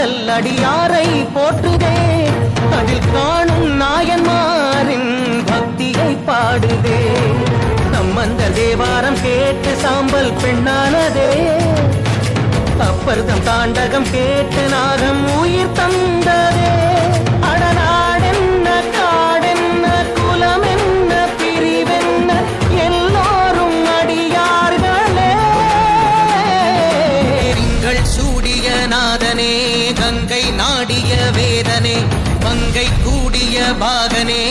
பாடல் அடியாரை போற்றுதே, அதில் காணும் நாயன்மாரின் பக்தியை பாடுதே. நம்மந்த தேவாரம் கேட்டு சாம்பல் பெண்ணானதே, அப்பர்தம் தாண்டகம் கேட்டு நாகம் உயிர் தந்ததே. அடநாடென்ன காடென்ன குலம் என்ன பிரிவென்ன எல்லோரும் அடியார்களே. திங்கள் சூடிய நாதனே, கங்கை நாடிய வேதனே, மங்கை கூடிய பாகனே,